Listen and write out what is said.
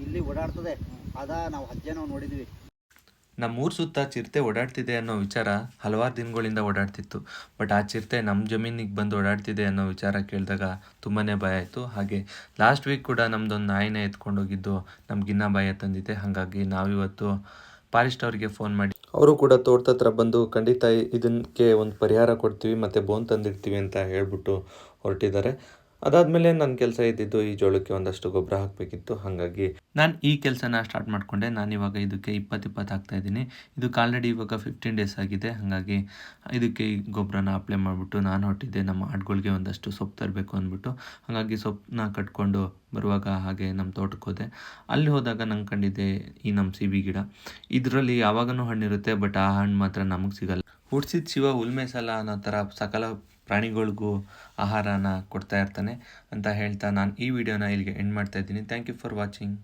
ಇಲ್ಲಿ ಓಡಾಡ್ತದೆ. ನಾವು ಹೆಜ್ಜೆ ನೋಡಿದ್ವಿ. ನಮ್ಮೂರ ಸುತ್ತ ಚಿರತೆ ಓಡಾಡ್ತಿದೆ ಅನ್ನೋ ವಿಚಾರ ಹಲವಾರು ದಿನಗಳಿಂದ ಓಡಾಡ್ತಿತ್ತು. ಬಟ್ ಆ ಚಿರತೆ ನಮ್ಮ ಜಮೀನಿಗೆ ಬಂದು ಓಡಾಡ್ತಿದೆ ಅನ್ನೋ ವಿಚಾರ ಕೇಳಿದಾಗ ತುಂಬಾ ಭಯ ಆಯಿತು. ಹಾಗೆ ಲಾಸ್ಟ್ ವೀಕ್ ಕೂಡ ನಮ್ಮದೊಂದು ನಾಯಿನ ಎತ್ಕೊಂಡೋಗಿದ್ದು ನಮ್ಗಿನ್ನ ಭಯ ತಂದಿದೆ. ಹಾಗಾಗಿ ನಾವಿವತ್ತು ಫಾರೆಸ್ಟ್ ಅವರಿಗೆ ಫೋನ್ ಮಾಡಿ ಅವರು ಕೂಡ ತೋಟದ ಹತ್ರ ಬಂದು ಖಂಡಿತ ಇದಕ್ಕೆ ಒಂದು ಪರಿಹಾರ ಕೊಡ್ತೀವಿ ಮತ್ತು ಬೋನ್ ತಂದಿಡ್ತೀವಿ ಅಂತ ಹೇಳ್ಬಿಟ್ಟು ಹೊರಟಿದ್ದಾರೆ. ಅದಾದಮೇಲೆ ನನ್ನ ಕೆಲಸ ಇದ್ದಿದ್ದು ಈ ಜೋಳಕ್ಕೆ ಒಂದಷ್ಟು ಗೊಬ್ಬರ ಹಾಕಬೇಕಿತ್ತು. ಹಾಗಾಗಿ ನಾನು ಈ ಕೆಲಸನ ಸ್ಟಾರ್ಟ್ ಮಾಡಿಕೊಂಡೆ. ನಾನಿವಾಗ ಇದಕ್ಕೆ 20 ಹಾಕ್ತಾಯಿದ್ದೀನಿ. ಇದಕ್ಕೆ ಆಲ್ರೆಡಿ ಇವಾಗ 15 ಡೇಸ್ ಆಗಿದೆ. ಹಾಗಾಗಿ ಇದಕ್ಕೆ ಈ ಗೊಬ್ಬರನ ಅಪ್ಲೈ ಮಾಡಿಬಿಟ್ಟು ನಾನು ಹೊರಟಿದ್ದೆ ನಮ್ಮ ಆಡುಗಳಿಗೆ ಒಂದಷ್ಟು ಸೊಪ್ಪು ತರಬೇಕು ಅಂದ್ಬಿಟ್ಟು. ಹಾಗಾಗಿ ಸೊಪ್ಪನ್ನ ಕಟ್ಕೊಂಡು ಬರುವಾಗ ಹಾಗೆ ನಮ್ಮ ತೋಟಕ್ಕೆ ಹೋದೆ. ಅಲ್ಲಿ ಹೋದಾಗ ನಂಗೆ ಕಂಡಿದ್ದೆ ಈ ನಮ್ಮ ಸಿಬಿ ಗಿಡ. ಇದರಲ್ಲಿ ಯಾವಾಗಲೂ ಹಣ್ಣಿರುತ್ತೆ, ಬಟ್ ಆ ಹಣ್ಣು ಮಾತ್ರ ನಮಗೆ ಸಿಗಲ್ಲ. ಹುಡ್ಸಿದ ಶಿವ ಉಲ್ಮೇಸಲ್ಲ ಅನ್ನೋ ಥರ ಸಕಲ ಪ್ರಾಣಿಗಳಿಗೂ ಆಹಾರನ ಕೊಡ್ತಾ ಇರ್ತಾನೆ ಅಂತ ಹೇಳ್ತಾ ನಾನು ಈ ವಿಡಿಯೋನ ಇಲ್ಲಿಗೆ ಎಂಡ್ ಮಾಡ್ತಾ ಇದ್ದೀನಿ. Thank you for watching.